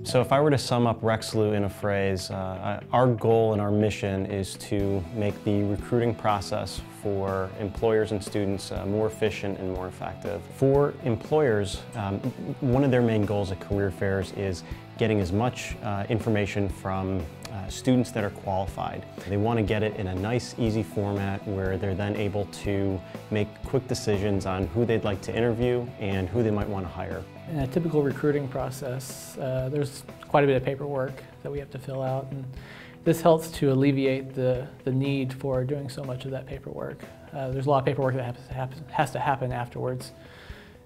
So if I were to sum up Recsolu in a phrase, our goal and our mission is to make the recruiting process for employers and students more efficient and more effective. For employers, one of their main goals at career fairs is getting as much information from students that are qualified. They want to get it in a nice, easy format where they're then able to make quick decisions on who they'd like to interview and who they might want to hire. In a typical recruiting process, there's quite a bit of paperwork that we have to fill out, and this helps to alleviate the need for doing so much of that paperwork. There's a lot of paperwork that has to happen afterwards,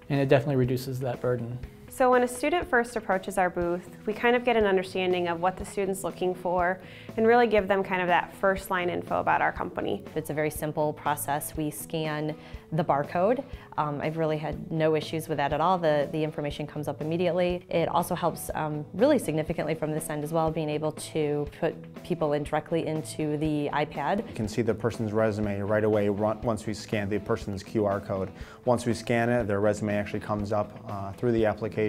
and it definitely reduces that burden. So when a student first approaches our booth, we kind of get an understanding of what the student's looking for and really give them kind of that first line info about our company. It's a very simple process. We scan the barcode. I've really had no issues with that at all. The information comes up immediately. It also helps really significantly from this end as well, being able to put people in directly into the iPad. You can see the person's resume right away once we scan the person's QR code. Once we scan it, their resume actually comes up through the application.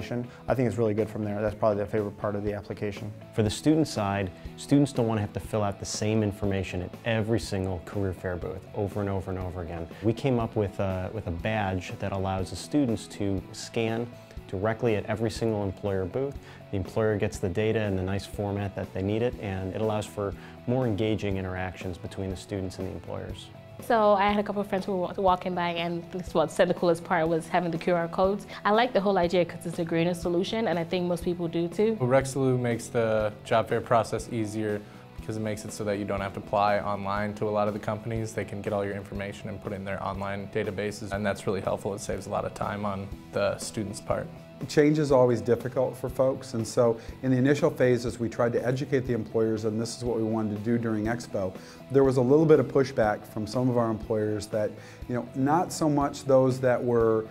I think it's really good from there. That's probably the favorite part of the application. For the student side, students don't want to have to fill out the same information at every single career fair booth over and over and over again. We came up with a badge that allows the students to scan directly at every single employer booth. The employer gets the data in the nice format that they need it, and it allows for more engaging interactions between the students and the employers. So I had a couple of friends who were walking by, and this what said the coolest part was having the QR codes. I like the whole idea because it's a greener solution, and I think most people do too. Well, Recsolu makes the job fair process easier because it makes it so that you don't have to apply online to a lot of the companies. They can get all your information and put it in their online databases, and that's really helpful. It saves a lot of time on the student's part. Change is always difficult for folks, and so in the initial phases we tried to educate the employers, and this is what we wanted to do during Expo. There was a little bit of pushback from some of our employers that, not so much those that were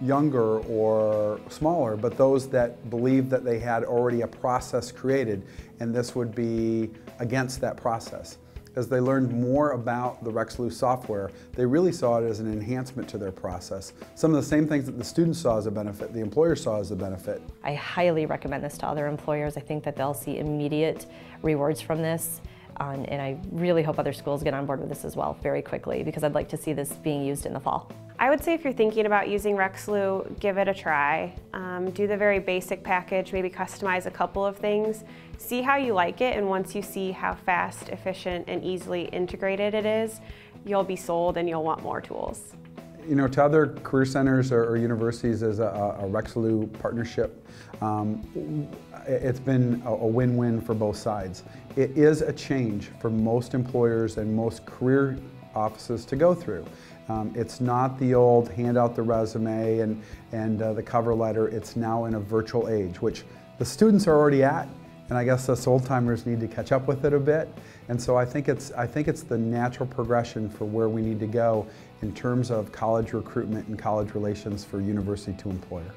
younger or smaller, but those that believed that they had already a process created, and this would be against that process. As they learned more about the Recsolu software, they really saw it as an enhancement to their process. Some of the same things that the students saw as a benefit, the employers saw as a benefit. I highly recommend this to other employers. I think that they'll see immediate rewards from this. And I really hope other schools get on board with this as well very quickly, because I'd like to see this being used in the fall. I would say if you're thinking about using Recsolu, give it a try. Do the very basic package, maybe customize a couple of things. See how you like it, and once you see how fast, efficient, and easily integrated it is, you'll be sold and you'll want more tools. To other career centers or universities as a Recsolu partnership, it's been a win-win for both sides. It is a change for most employers and most career offices to go through. It's not the old hand out the resume and the cover letter. It's now in a virtual age, which the students are already at, and I guess us old-timers need to catch up with it a bit. And so I think it's the natural progression for where we need to go in terms of college recruitment and college relations for university to employer.